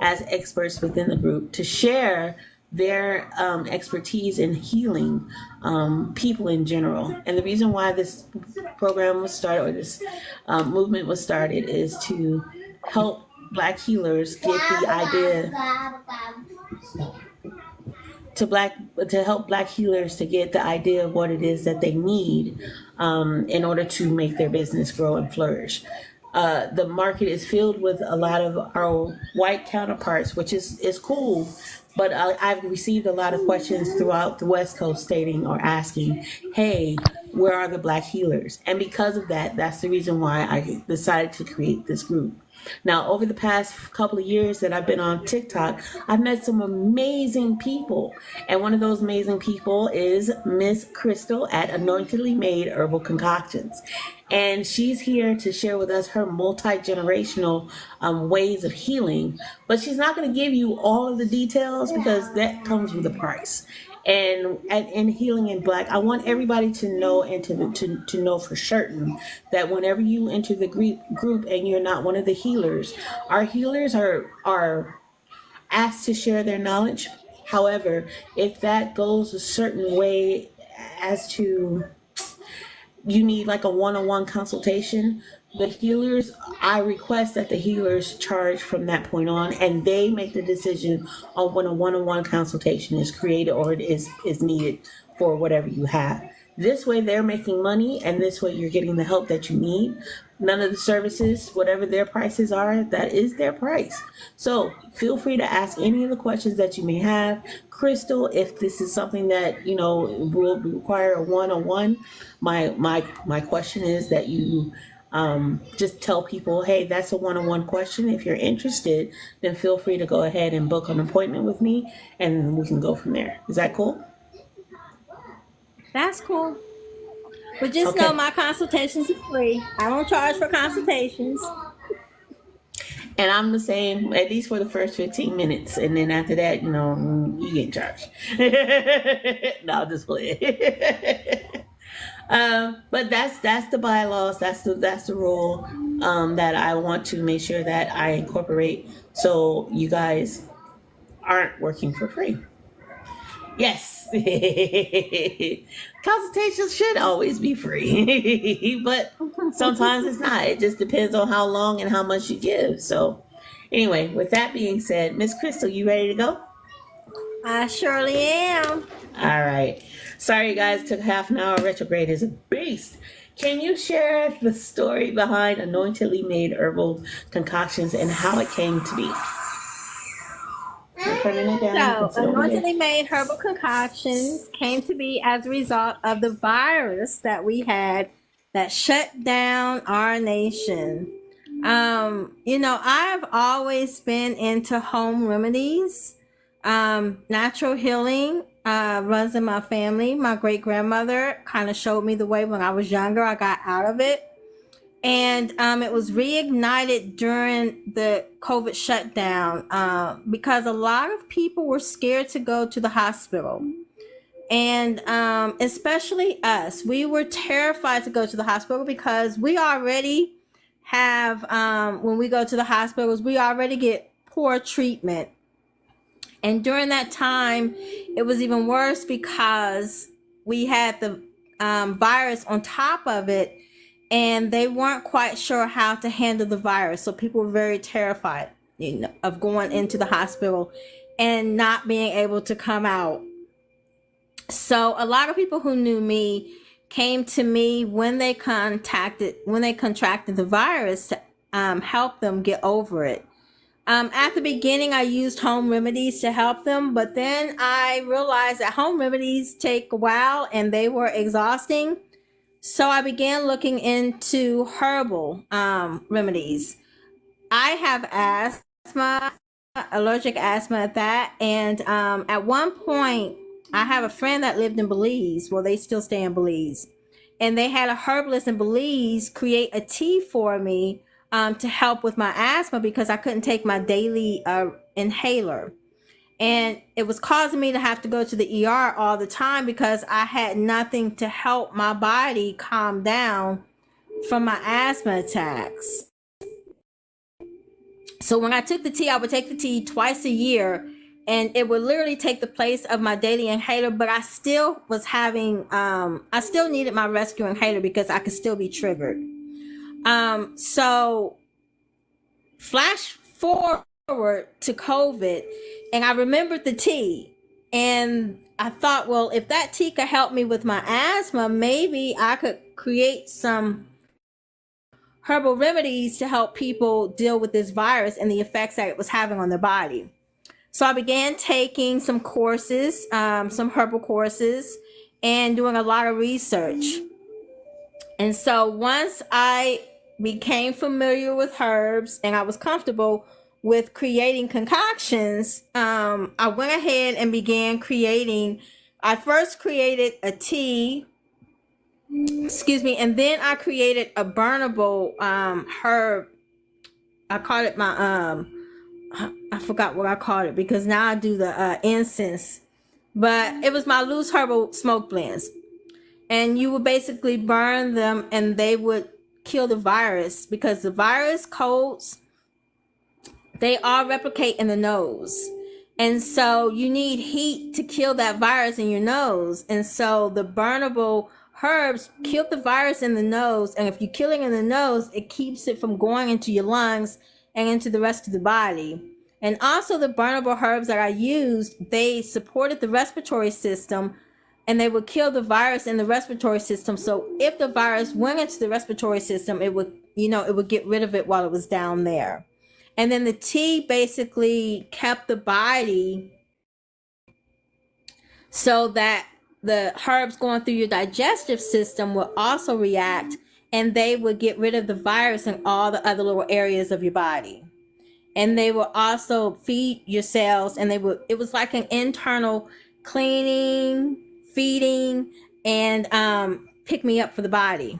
as experts within the group to share their expertise in healing people in general. And the reason why this program was started, or this movement was started, is to help Black healers get the idea to help Black healers to get the idea of what it is that they need in order to make their business grow and flourish. The market is filled with a lot of our white counterparts, which is cool. But I've received a lot of questions throughout the West Coast stating or asking, hey, where are the Black healers? And because of that, that's the reason why I decided to create this group. Now, over the past couple of years that I've been on TikTok, I've met some amazing people. And one of those amazing people is Miss Crystal at Anointedly Made Herbal Concoctions. And she's here to share with us her multi-generational ways of healing. But she's not going to give you all of the details because that comes with a price. And healing in Black, I want everybody to know and to know for certain that whenever you enter the group and you're not one of the healers, our healers are asked to share their knowledge. However, if that goes a certain way as to you need like a one-on-one consultation, the healers, I request that the healers charge from that point on, and they make the decision on when a one-on-one consultation is created or it is needed for whatever you have. This way they're making money, and this way you're getting the help that you need. None of the services, whatever their prices are, that is their price. So feel free to ask any of the questions that you may have. Crystal, if this is something that, will require a one-on-one, my question is that you just tell people, hey, that's a one-on-one question. If you're interested, then feel free to go ahead and book an appointment with me, and we can go from there. Is that cool? That's cool. But just know my consultations are free. I don't charge for consultations. And I'm the same, at least for the first 15 minutes. And then after that, you get charged. No, I'll just play it. But that's the bylaws. That's the rule that I want to make sure that I incorporate, so you guys aren't working for free. Yes. Consultations should always be free, but sometimes it's not. It just depends on how long and how much you give. So anyway, with that being said, Miss Crystal, you ready to go? I surely am. All right. Sorry, guys, took half an hour. Retrograde is a beast. Can you share the story behind Anointedly Made Herbal Concoctions and how it came to be? So, Anointedly Made Herbal Concoctions came to be as a result of the virus that we had that shut down our nation. I've always been into home remedies. Natural healing runs in my family. My great grandmother kind of showed me the way when I was younger. I got out of it. And it was reignited during the COVID shutdown because a lot of people were scared to go to the hospital. And especially us, we were terrified to go to the hospital because we already have, when we go to the hospitals, we already get poor treatment. And during that time, it was even worse because we had the virus on top of it. And they weren't quite sure how to handle the virus. So people were very terrified, of going into the hospital and not being able to come out. So a lot of people who knew me came to me when they contracted the virus to help them get over it. At the beginning, I used home remedies to help them, but then I realized that home remedies take a while and they were exhausting. So I began looking into herbal remedies. I have asthma, allergic asthma at that. And at one point, I have a friend that lived in Belize. Well, they still stay in Belize. And they had a herbalist in Belize create a tea for me to help with my asthma because I couldn't take my daily inhaler. And it was causing me to have to go to the ER all the time because I had nothing to help my body calm down from my asthma attacks. So when I took the tea, I would take the tea twice a year, and it would literally take the place of my daily inhaler. But I still was having, I still needed my rescue inhaler because I could still be triggered. So flash forward to COVID, and I remembered the tea, and I thought, well, if that tea could help me with my asthma, maybe I could create some herbal remedies to help people deal with this virus and the effects that it was having on their body. So I began taking some courses, some herbal courses, and doing a lot of research. And so once I became familiar with herbs and I was comfortable with creating concoctions, I went ahead and began creating. I first created a tea, and then I created a burnable herb. I call it my I forgot what I called it because now I do the incense, but it was my loose herbal smoke blends, and you would basically burn them and they would kill the virus, because the virus codes, they all replicate in the nose. And so you need heat to kill that virus in your nose. And so the burnable herbs kill the virus in the nose. And if you kill it in the nose, it keeps it from going into your lungs and into the rest of the body. And also the burnable herbs that I used, they supported the respiratory system, and they would kill the virus in the respiratory system. So if the virus went into the respiratory system, it would, it would get rid of it while it was down there. And then the tea basically kept the body so that the herbs going through your digestive system would also react, and they would get rid of the virus in all the other little areas of your body. And they will also feed your cells, and it was like an internal cleaning, feeding, and pick me up for the body.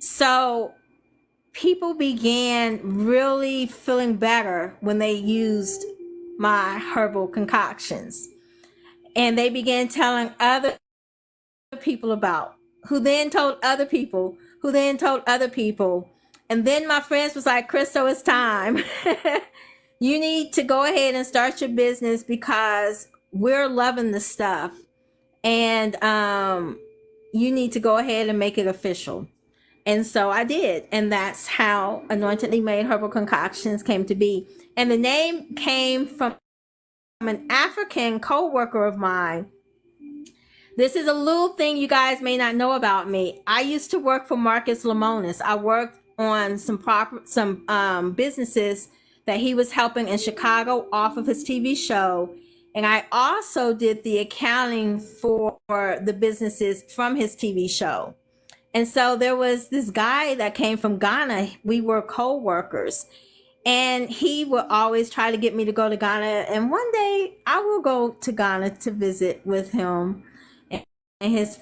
So people began really feeling better when they used my herbal concoctions, and they began telling other people about, who then told other people, who then told other people. And then my friends was like, Crystal, it's time. You need to go ahead and start your business because we're loving the stuff, and you need to go ahead and make it official. And so I did. And that's how Anointedly Made Herbal Concoctions came to be. And the name came from an African co-worker of mine. This is a little thing you guys may not know about me. I used to work for Marcus Lemonis. I worked on some businesses that he was helping in Chicago off of his TV show. And I also did the accounting for the businesses from his TV show. And so there was this guy that came from Ghana. We were co-workers, and he would always try to get me to go to Ghana. And one day I will go to Ghana to visit with him and his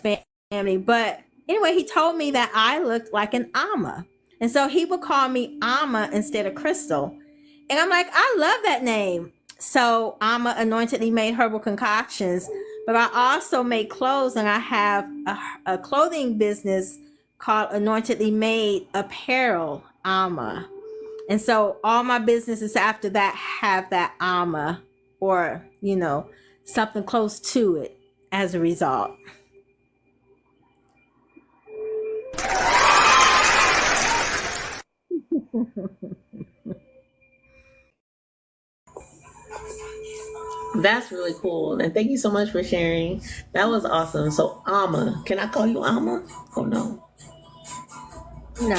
family. But anyway, he told me that I looked like an Ama. And so he would call me Ama instead of Crystal. And I'm like, I love that name. So Ama Anointedly Made Herbal Concoctions. But I also make clothes, and I have a clothing business called Anointedly Made Apparel, Ama. And so all my businesses after that have that Ama, or, something close to it as a result. That's really cool. And thank you so much for sharing. That was awesome. So, Alma, can I call you Alma? Oh, no. No.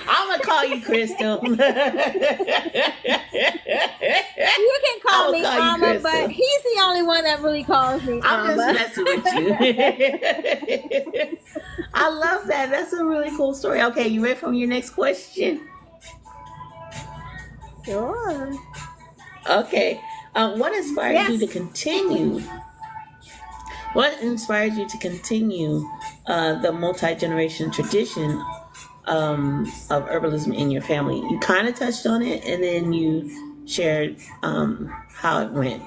I'm going to call you Crystal. You can call me Alma, but he's the only one that really calls me Alma. I'm just messing with you. I love that. That's a really cool story. Okay, you ready for your next question? Sure. Okay. What inspired you to continue? What inspired you to continue the multi-generation tradition of herbalism in your family? You kind of touched on it, and then you shared how it went.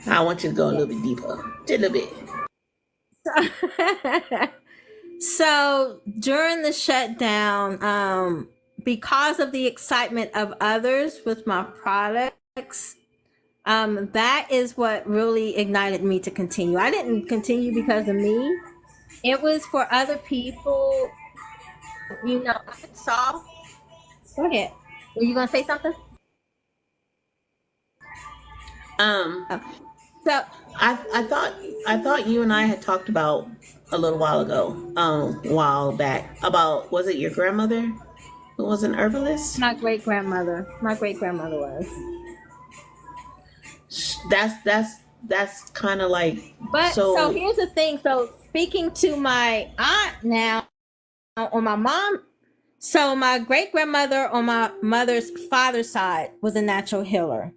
I want you to go a little bit deeper, just a little bit. So during the shutdown, because of the excitement of others with my products, that is what really ignited me to continue. I didn't continue because of me. It was for other people. I saw. Go ahead. Were you gonna say something? Um, Oh. So I thought you and I had talked about a little while ago, a while back, about, was it your grandmother who was an herbalist? my great grandmother was. That's kind of like, But so so. here's the thing. So speaking to my aunt now on my mom, so my great grandmother on my mother's father's side was a natural healer.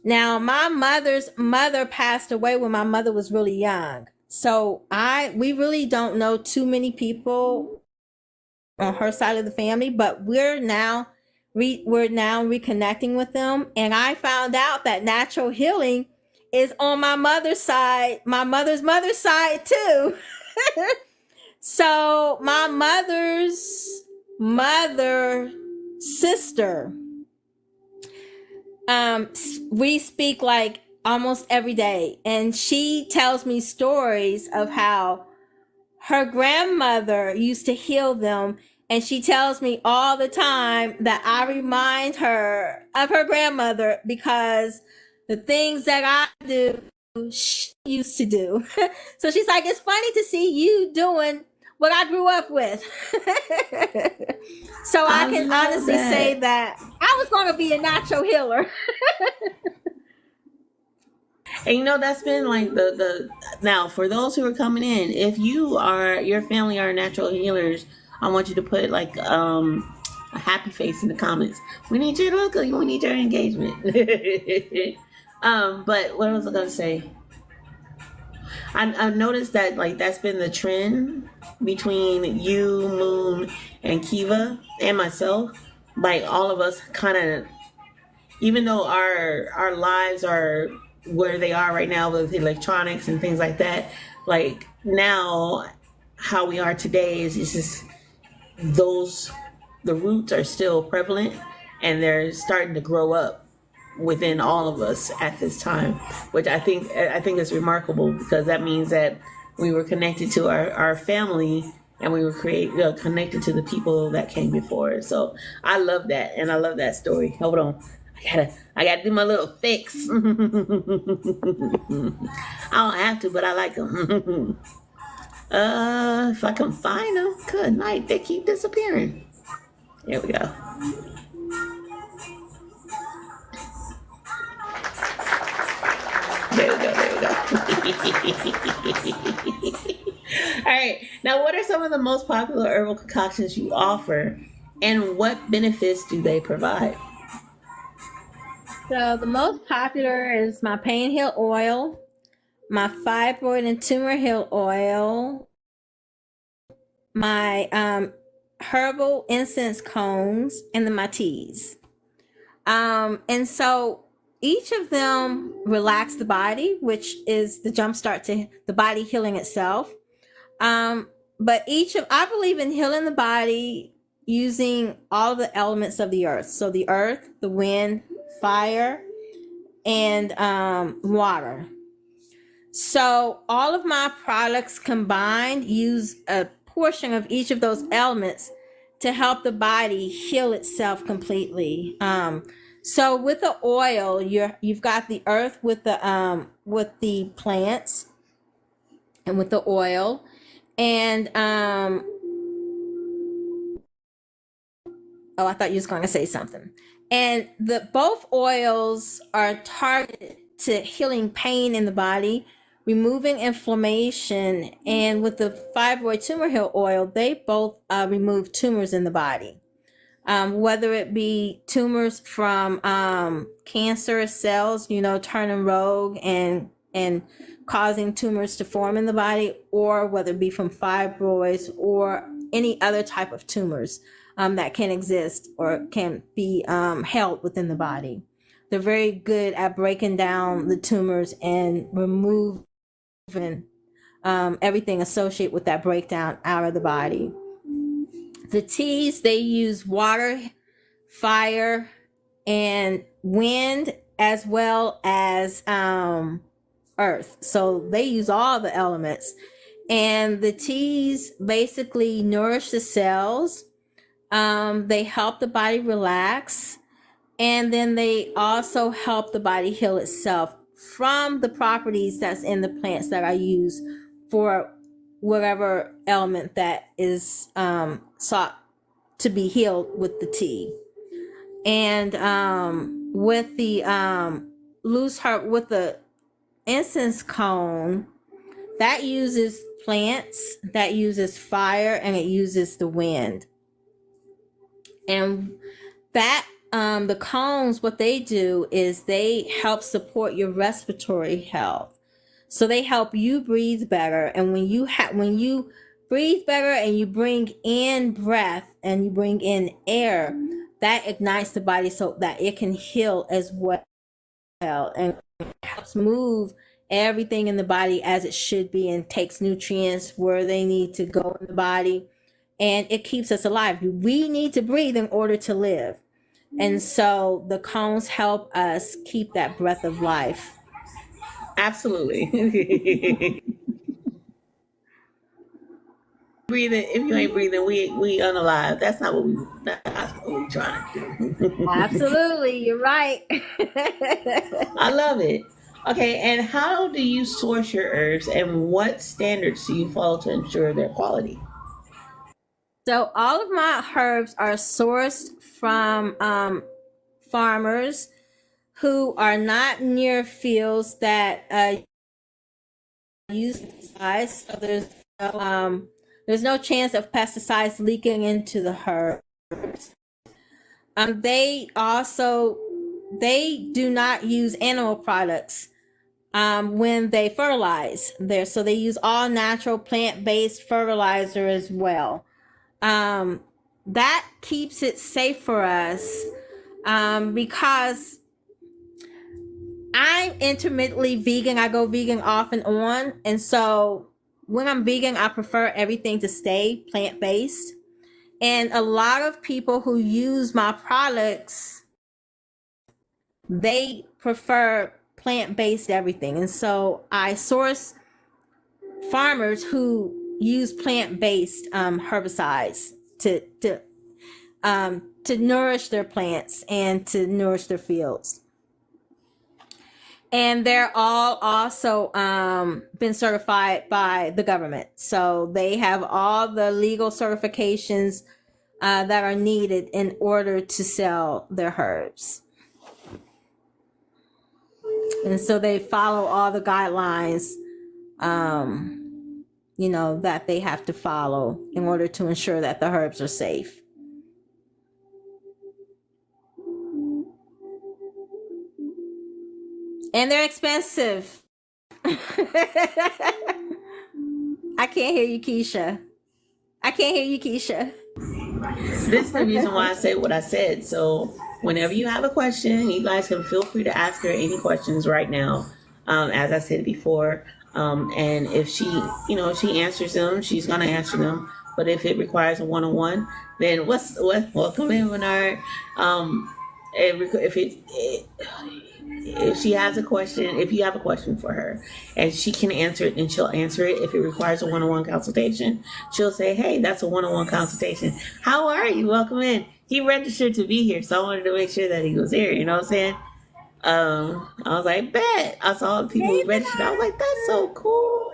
Now my mother's mother passed away when my mother was really young. So we really don't know too many people on her side of the family, but we're now reconnecting with them, and I found out that natural healing is on my mother's side, my mother's side too. So my mother's mother sister, we speak like almost every day, and she tells me stories of how her grandmother used to heal them, and she tells me all the time that I remind her of her grandmother because the things that I do, she used to do. So she's like, it's funny to see you doing what I grew up with. So I can honestly say that I was going to be a natural healer. And that's been like the now, for those who are coming in, if your family are natural healers, I want you to put like a happy face in the comments. We need you to look. We need your engagement. But what was I gonna say? I've noticed that like that's been the trend between you, Moon, and Kiva, and myself. Like all of us kind of, even though our lives are where they are right now with electronics and things like that, like now how we are today is just the roots are still prevalent, and they're starting to grow up within all of us at this time, which I think is remarkable, because that means that we were connected to our family, and we were connected to the people that came before us. So I love that, and I love that story. Hold on. I gotta do my little fix. I don't have to, but I like them. If I can find them, good night. They keep disappearing. Here we go. There we go. All right. Now, what are some of the most popular herbal concoctions you offer, and what benefits do they provide? So the most popular is my pain heal oil, my fibroid and tumor heal oil, my herbal incense cones, and my teas. And so each of them relax the body, which is the jumpstart to the body healing itself. But I believe in healing the body using all the elements of the earth. So the earth, the wind, fire, and water. So all of my products combined use a portion of each of those elements to help the body heal itself completely. So with the oil, you've got the earth with the plants and with the oil, and I thought you was going to say something. And both oils are targeted to healing pain in the body, removing inflammation, and with the fibroid tumor heal oil, they both remove tumors in the body. Whether it be tumors from cancerous cells, turning rogue and causing tumors to form in the body, or whether it be from fibroids or any other type of tumors that can exist or can be held within the body. They're very good at breaking down the tumors and removing everything associated with that breakdown out of the body. The teas, they use water, fire, and wind, as well as earth. So they use all the elements. And the teas basically nourish the cells. They help the body relax. And then they also help the body heal itself from the properties that's in the plants that I use for whatever element that is sought to be healed with the tea. And with the loose herb, with the incense cone, that uses plants, that uses fire, and it uses the wind. And that the cones, what they do is they help support your respiratory health. So they help you breathe better. And when you breathe better and you bring in breath and you bring in air, that ignites the body so that it can heal as well, and helps move everything in the body as it should be, and takes nutrients where they need to go in the body, and it keeps us alive. We need to breathe in order to live. And so the cones help us keep that breath of life. Absolutely. Breathing, if you ain't breathing, we unalive. That's not what we trying to do. Absolutely, you're right. I love it. Okay, and how do you source your herbs, and what standards do you follow to ensure their quality? So all of my herbs are sourced from farmers who are not near fields that use pesticides. So there's no chance of pesticides leaking into the herbs. They do not use animal products when they fertilize there. So they use all natural plant-based fertilizer as well. That keeps it safe for us because I'm intermittently vegan. I go vegan off and on. And so when I'm vegan, I prefer everything to stay plant-based. And a lot of people who use my products, they prefer plant-based everything. And so I source farmers who use plant-based herbicides to nourish their plants and to nourish their fields. And they're all also been certified by the government. So they have all the legal certifications that are needed in order to sell their herbs. And so they follow all the guidelines, that they have to follow in order to ensure that the herbs are safe. And they're expensive. I can't hear you, Keisha. This is the reason why I said what I said. So whenever you have a question, you guys can feel free to ask her any questions right now. As I said before, and if she answers them, she's gonna answer them. But if it requires a one-on-one, then welcome in, Bernard. If she has a question, if you have a question for her and she can answer it, then she'll answer it. If it requires a one-on-one consultation, she'll say, hey, that's a one-on-one consultation. How are you? Welcome in. He registered to be here, so I wanted to make sure that he was here. You know what I'm saying? I was like, bet. I saw people who registered. I was like, that's so cool.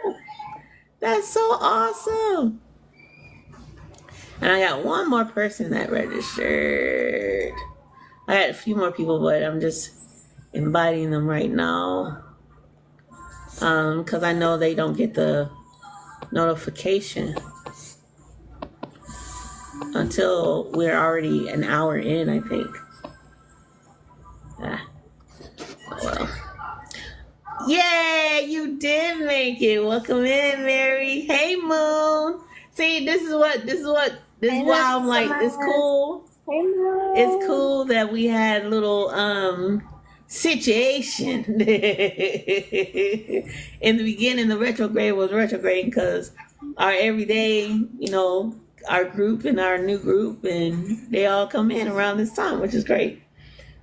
That's so awesome. And I got one more person that registered. I had a few more people, but I'm just inviting them right now because I know they don't get the notification until we're already an hour in, I think. Well, yeah, you did make it. Welcome in, Mary. Hey, Moon. See, this is why I'm like, it's cool. Hey, Moon. It's cool that we had a little situation. In the beginning, the retrograde was retrograde because our everyday, our group and our new group, and they all come in around this time, which is great.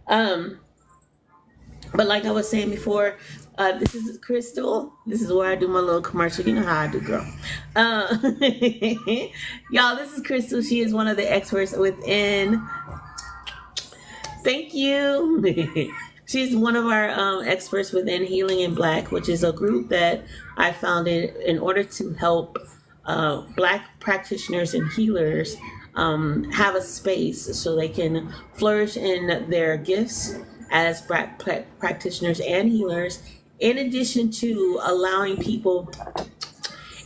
Um, but like I was saying before, this is Crystal. This is where I do my little commercial. You know how I do, girl. Uh, y'all, this is Crystal. She is one of the experts within. Thank you. She's one of our experts within Healing in Black, which is a group that I founded in order to help Black practitioners and healers have a space so they can flourish in their gifts as Black practitioners and healers, in addition to allowing people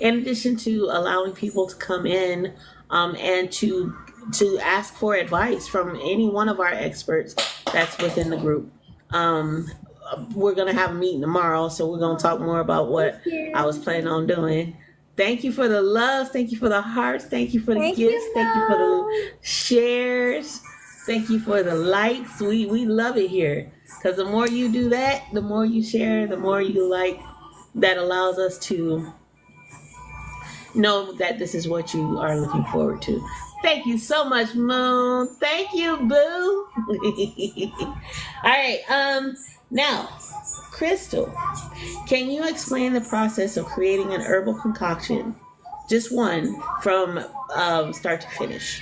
to come in and to ask for advice from any one of our experts that's within the group. We're gonna have a meeting tomorrow, so we're gonna talk more about what I was planning on doing. Thank you for the love. Thank you for the hearts. Thank you for the gifts. Thank you for the shares. Thank you for the likes. We love it here, because the more you do that, the more you share, the more you like. That allows us to know that this is what you are looking forward to. Thank you so much, Moon. Thank you, Boo. All right. Now, Crystal, can you explain the process of creating an herbal concoction, just one, from start to finish?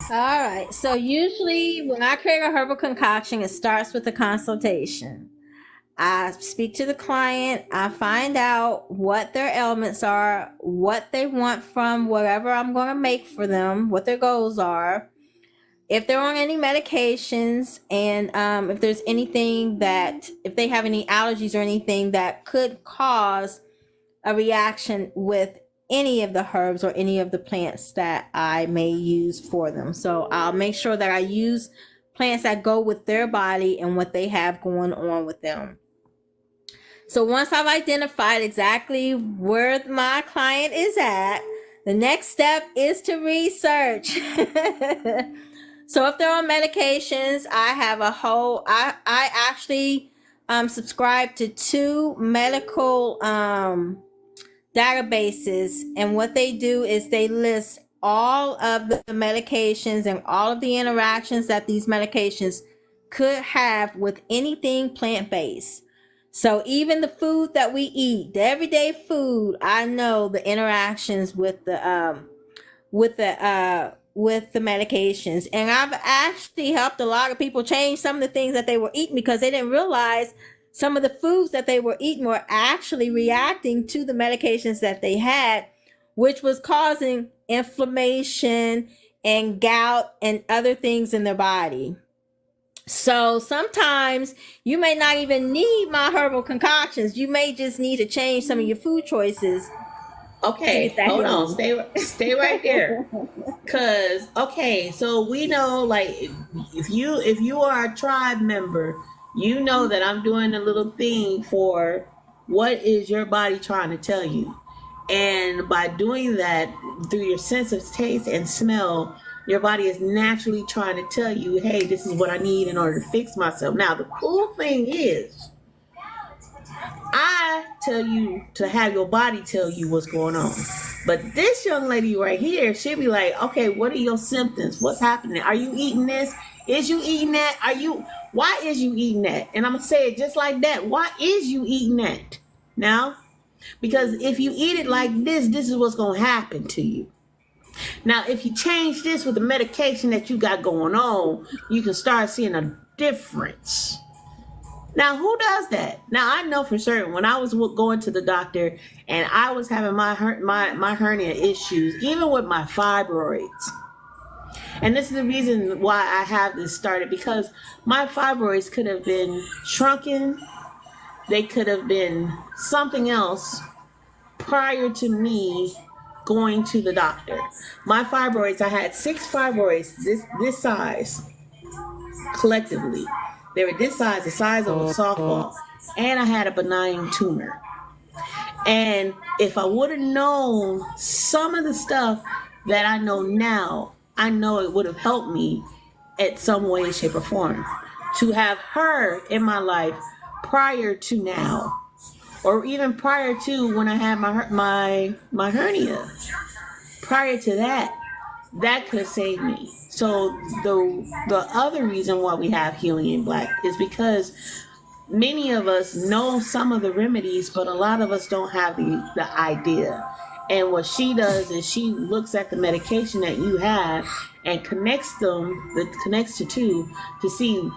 All right. So usually when I create a herbal concoction, it starts with a consultation. I speak to the client. I find out what their ailments are, what they want from whatever I'm going to make for them, what their goals are, if they're on any medications, and if there's anything if they have any allergies or anything that could cause a reaction with any of the herbs or any of the plants that I may use for them. So I'll make sure that I use plants that go with their body and what they have going on with them. So once I've identified exactly where my client is at, the next step is to research. So if they're on medications, I have I actually subscribe to 2 medical databases, and what they do is they list all of the medications and all of the interactions that these medications could have with anything plant-based. So even the food that we eat, the everyday food, I know the interactions with the medications. And I've actually helped a lot of people change some of the things that they were eating, because they didn't realize some of the foods that they were eating were actually reacting to the medications that they had, which was causing inflammation and gout and other things in their body. So sometimes you may not even need my herbal concoctions. You may just need to change some of your food choices. Okay, hold on. Stay right there. Cause so we know, like, if you are a tribe member, you know that I'm doing a little thing for what is your body trying to tell you. And by doing that through your sense of taste and smell, your body is naturally trying to tell you, hey, this is what I need in order to fix myself. Now, the cool thing is, I tell you to have your body tell you what's going on. But this young lady right here, she'll be like, okay, what are your symptoms? What's happening? Are you eating this? Is you eating that? Why is you eating that? And I'm going to say it just like that. Why is you eating that? Now, because if you eat it like this is what's going to happen to you. Now, if you change this with the medication that you got going on, you can start seeing a difference. Now, who does that? Now, I know for certain when I was going to the doctor and I was having my hernia issues, even with my fibroids. And this is the reason why I have this started, because my fibroids could have been shrunken. They could have been something else prior to me going to the doctor. My fibroids, I had 6 fibroids this size collectively. They were this size, the size of a softball, and I had a benign tumor. And if I would have known some of the stuff that I know now, I know it would have helped me at some way, shape, or form. To have her in my life prior to now, or even prior to when I had my hernia. prior to that, that could save me. So the other reason why we have healing in black is because many of us know some of the remedies, but a lot of us don't have the idea. And what she does is she looks at the medication that you have and connects the two to see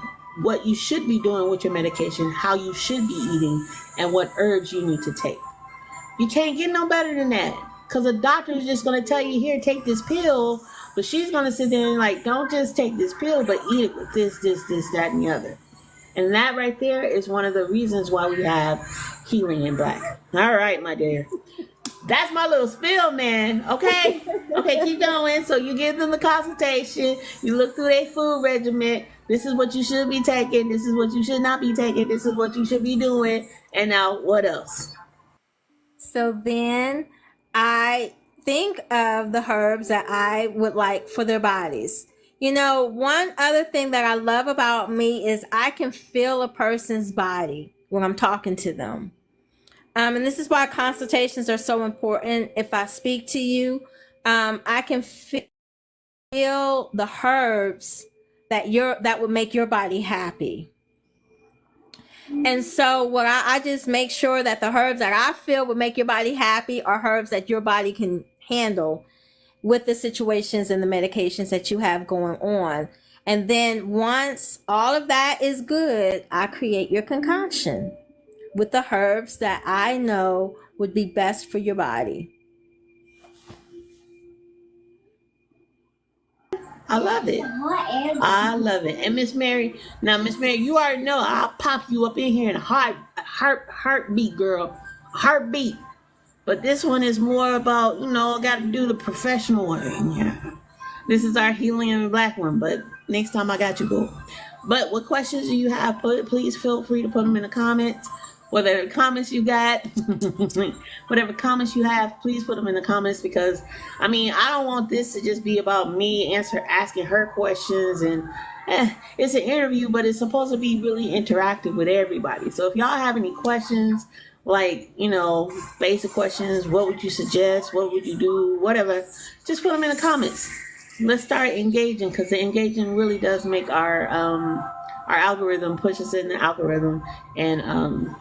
what you should be doing with your medication, how you should be eating, and what herbs you need to take. You can't get no better than that. Because a doctor is just going to tell you, here, take this pill. But she's going to sit there and like, don't just take this pill, but eat it with this, that, and the other. And that right there is one of the reasons why we have healing in black. All right, my dear. That's my little spill, man. Okay? Okay, keep going. So you give them the consultation. You look through their food regimen. This is what you should be taking. This is what you should not be taking. This is what you should be doing. And now what else? So then I think of the herbs that I would like for their bodies. You know, one other thing that I love about me is I can feel a person's body when I'm talking to them. And this is why consultations are so important. If I speak to you, I can feel the herbs that would make your body happy. And so what I just make sure that the herbs that I feel would make your body happy are herbs that your body can handle with the situations and the medications that you have going on. And then once all of that is good, I create your concoction with the herbs that I know would be best for your body. I love it. I love it. And Miss Mary, you already know I'll pop you up in here in a heartbeat, girl. Heartbeat. But this one is more about, got to do the professional one. Yeah. This is our healing in the black one, but next time I got you, go. But what questions do you have? Please feel free to put them in the comments. Whatever comments you got, whatever comments you have, please put them in the comments, because I don't want this to just be about me asking her questions, and it's an interview, but it's supposed to be really interactive with everybody. So if y'all have any questions, like, basic questions, what would you suggest? What would you do? Whatever, just put them in the comments. Let's start engaging, because the engaging really does make our algorithm, push us in the algorithm, and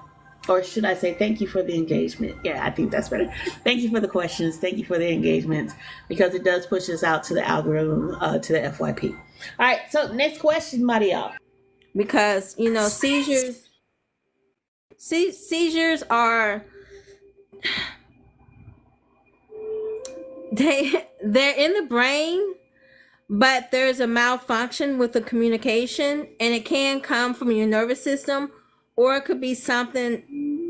or should I say, thank you for the engagement. Yeah, I think that's better. Thank you for the questions. Thank you for the engagements, because it does push us out to the algorithm, to the FYP. All right, so next question, Maria. Because, seizures are, they're in the brain, but there's a malfunction with the communication, and it can come from your nervous system, or it could be something,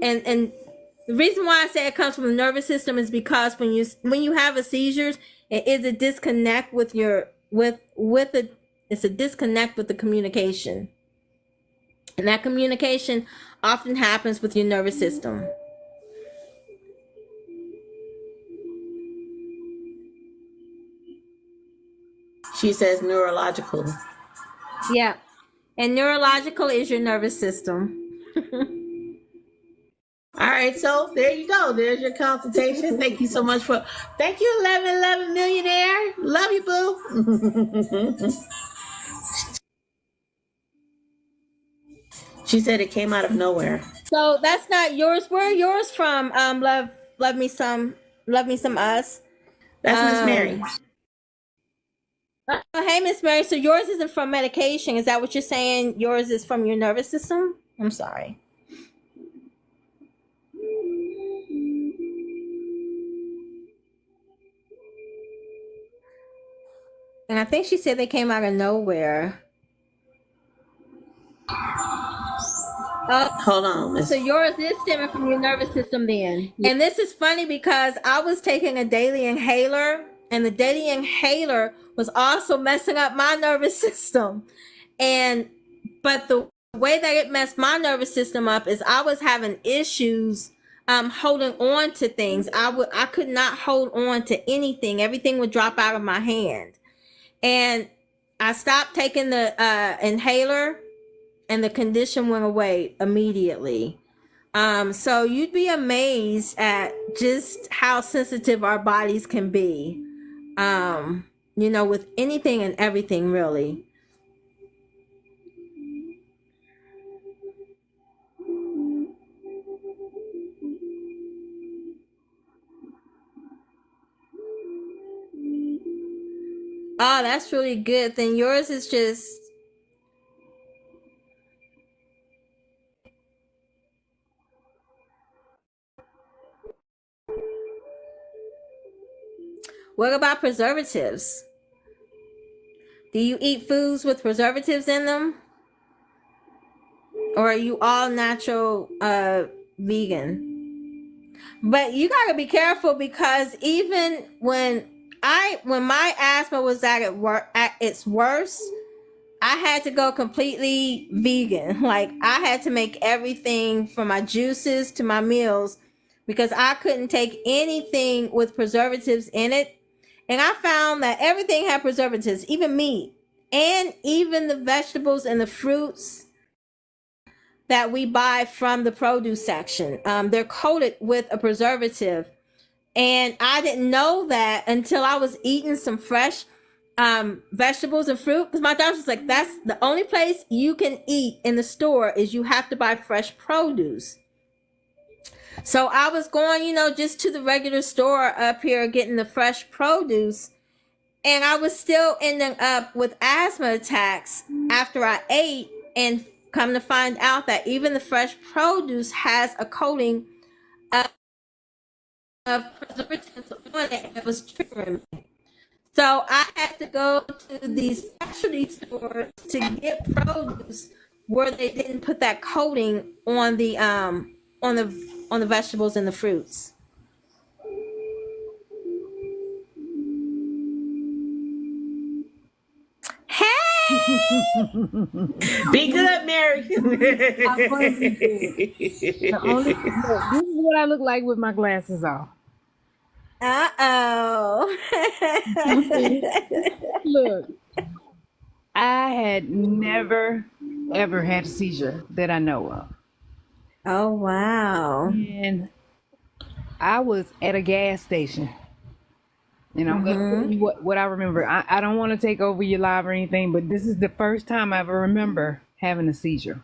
and the reason why I say it comes from the nervous system is because when you have a seizures, it is a disconnect with it's a disconnect with the communication, and that communication often happens with your nervous system. She says neurological. Yeah, and neurological is your nervous system. All right, so there you go. There's your consultation. Thank you so much thank you, 1111 millionaire. Love you, boo. She said it came out of nowhere. So that's not yours. Where are yours from? Love me some us. That's Miss Mary. Hey, Miss Mary. So yours isn't from medication. Is that what you're saying? Yours is from your nervous system? I'm sorry. And I think she said they came out of nowhere. Hold on. So yours is stemming from your nervous system then. Yeah. And this is funny because I was taking a daily inhaler, and the daily inhaler was also messing up my nervous system. But the way that it messed my nervous system up is I was having issues holding on to things. I could not hold on to anything. Everything would drop out of my hand. And I stopped taking the inhaler, and the condition went away immediately. So you'd be amazed at just how sensitive our bodies can be. with anything and everything, really. Oh, that's really good. Then yours is just, what about preservatives? Do you eat foods with preservatives in them? Or are you all natural vegan? But you gotta be careful, because even when my asthma was at its worst, I had to go completely vegan. Like, I had to make everything from my juices to my meals, because I couldn't take anything with preservatives in it. And I found that everything had preservatives, even meat, and even the vegetables and the fruits that we buy from the produce section. They're coated with a preservative. And I didn't know that until I was eating some fresh vegetables and fruit, because my doctor was like, that's the only place you can eat in the store, is you have to buy fresh produce. So I was going, just to the regular store up here getting the fresh produce, and I was still ending up with asthma attacks after I ate, and come to find out that even the fresh produce has a coating of preservatives on it, and it was triggering me. So I had to go to these specialty stores to get produce where they didn't put that coating on the vegetables and the fruits. Hey! Be good, Mary. I'm going to be good. Look, this is what I look like with my glasses off. Uh-oh. Look, I had never, ever had a seizure that I know of. Oh, wow. And I was at a gas station. And I'm going to tell you what I remember. I don't want to take over your live or anything, but this is the first time I ever remember having a seizure.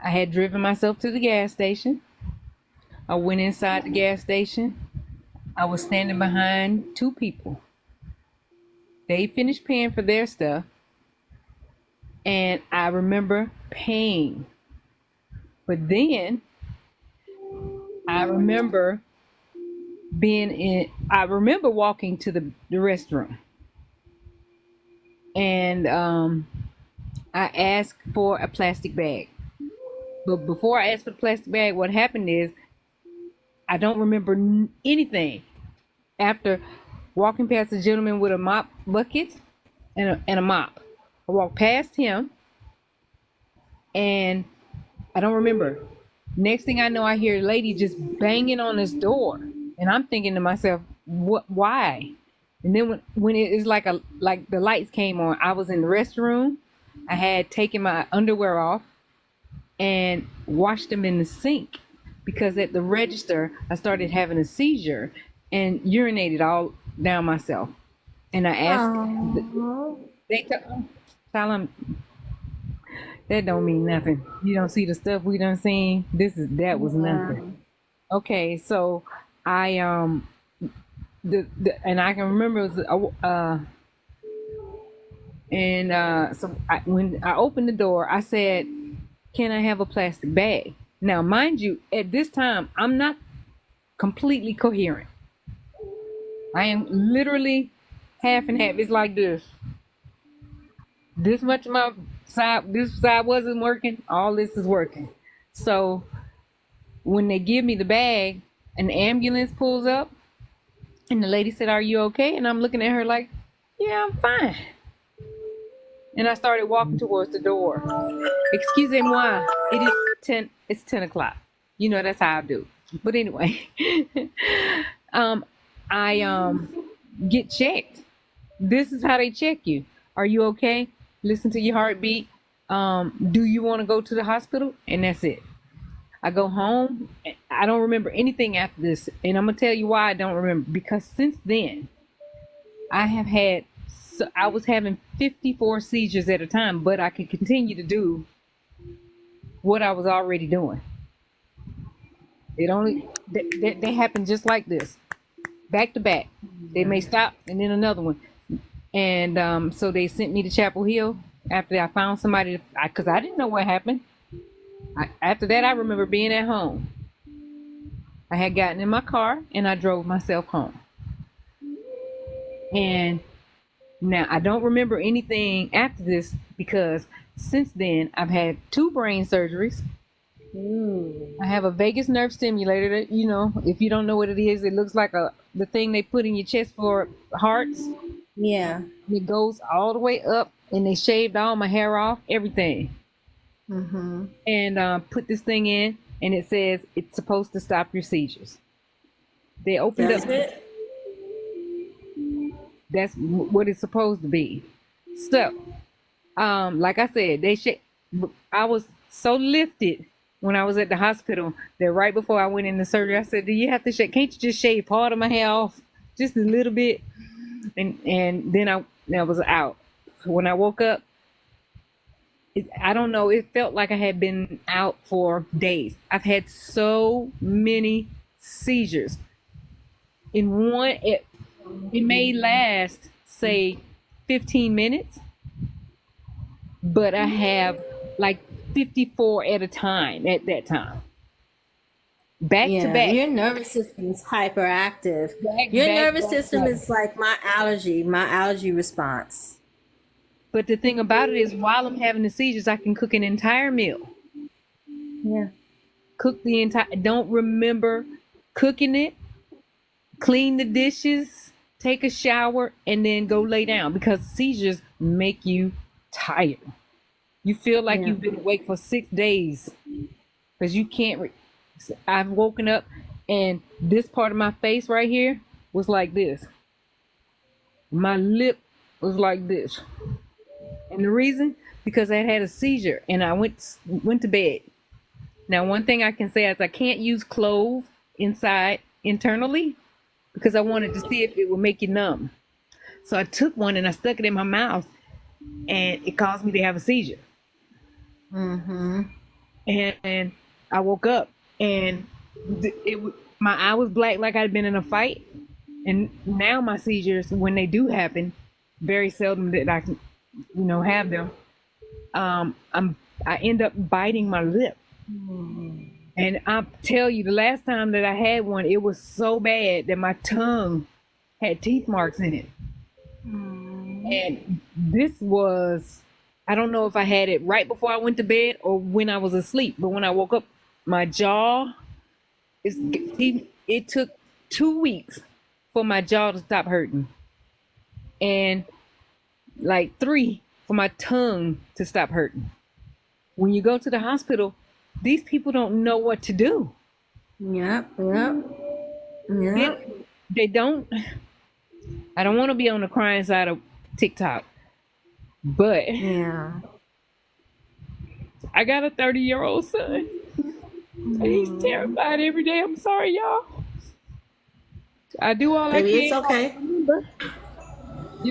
I had driven myself to the gas station. I went inside the gas station. I was standing behind two people. They finished paying for their stuff. And I remember paying. But then I remember I remember walking to the restroom. And I asked for a plastic bag. But before I asked for the plastic bag, what happened is I don't remember anything. After walking past a gentleman with a mop bucket and a mop, I walked past him and I don't remember. Next thing I know, I hear a lady just banging on his door. And I'm thinking to myself, what? Why? And then when it is like the lights came on, I was in the restroom. I had taken my underwear off and washed them in the sink, because at the register I started having a seizure and urinated all down myself. And I asked, they tell them that don't mean nothing. You don't see the stuff we done seen. That was nothing. Okay, so I and I can remember it was when I opened the door, I said, "Can I have a plastic bag?" Now, mind you, at this time, I'm not completely coherent. I am literally half and half. It's like this. This much of my side, this side wasn't working. All this is working. So when they give me the bag, an ambulance pulls up and the lady said, "Are you okay?" And I'm looking at her like, "Yeah, I'm fine." And I started walking towards the door. Excusez-moi, it's 10 o'clock. You know, that's how I do. But anyway, I get checked. This is how they check you. Are you okay? Listen to your heartbeat. Do you want to go to the hospital? And that's it. I go home. I don't remember anything after this. And I'm going to tell you why I don't remember. Because since then, I was having 54 seizures at a time, but I could continue to do what I was already doing. They happen just like this, back to back. They may stop and then another one. And so they sent me to Chapel Hill after I found somebody, because I didn't know what happened. After that, I remember being at home. I had gotten in my car and I drove myself home. And now I don't remember anything after this, because since then I've had 2 brain surgeries. I have a vagus nerve stimulator that, you know, if you don't know what it is, it looks like the thing they put in your chest for hearts. Yeah. It goes all the way up, and they shaved all my hair off, everything. And put this thing in, and it says it's supposed to stop your seizures. They opened That's up. it? That's what it's supposed to be. So, like I said, I was so lifted when I was at the hospital that right before I went into surgery, I said, "Do you have to shave? Can't you just shave part of my hair off, just a little bit?" And then I was out. When I woke up, I don't know. It felt like I had been out for days. I've had so many seizures. In one, it may last, say, 15 minutes, but I have like 54 at a time at that time. Back to back. Your nervous system is hyperactive. Your nervous system is like my allergy response. But the thing about it is, while I'm having the seizures, I can cook an entire meal. Yeah. Don't remember cooking it, clean the dishes, take a shower, and then go lay down, because seizures make you tired. You feel like you've been awake for 6 days because you can't. I've woken up and this part of my face right here was like this. My lip was like this. And the reason, because I had a seizure and I went to bed. Now, one thing I can say is I can't use clove internally, because I wanted to see if it would make you numb. So I took one and I stuck it in my mouth, and it caused me to have a seizure. And I woke up and my eye was black, like I'd been in a fight. And now my seizures, when they do happen, very seldom that I can, have them. I end up biting my lip. And I tell you, the last time that I had one, it was so bad that my tongue had teeth marks in it. And this was, I don't know if I had it right before I went to bed or when I was asleep, but when I woke up, my jaw, it took 2 weeks for my jaw to stop hurting. And like 3 for my tongue to stop hurting. When you go to the hospital, these people don't know what to do. Yep. They don't. I don't want to be on the crying side of TikTok, but I got a 30-year-old son, and he's terrified every day. I'm sorry, y'all. I do all I can. It's okay.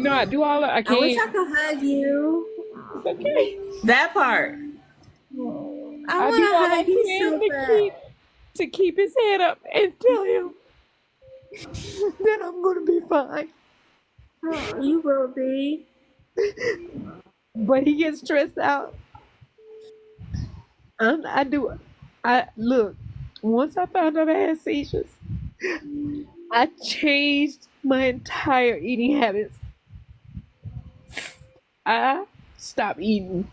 I do all I can. I wish I could hug you. It's okay. That part. I want to hug you so bad. To keep his head up and tell him that I'm going to be fine. Oh, you will be. But he gets stressed out. Look, once I found out I had seizures, I changed my entire eating habits. I stopped eating.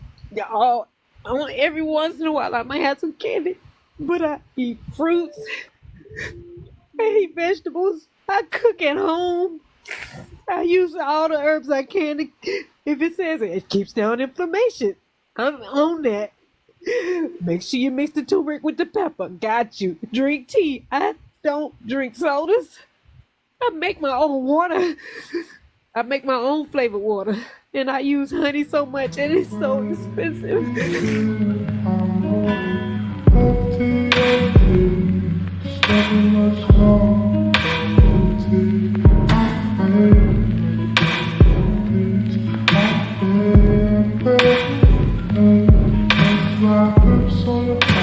Every once in a while I might have some candy, but I eat fruits, I eat vegetables, I cook at home, I use all the herbs I can. If it says it keeps down inflammation, I'm on that. Make sure you mix the turmeric with the pepper. Got you. Drink tea. I don't drink sodas. I make my own water. I make my own flavored water. And I use honey so much, and it's so expensive. my lips on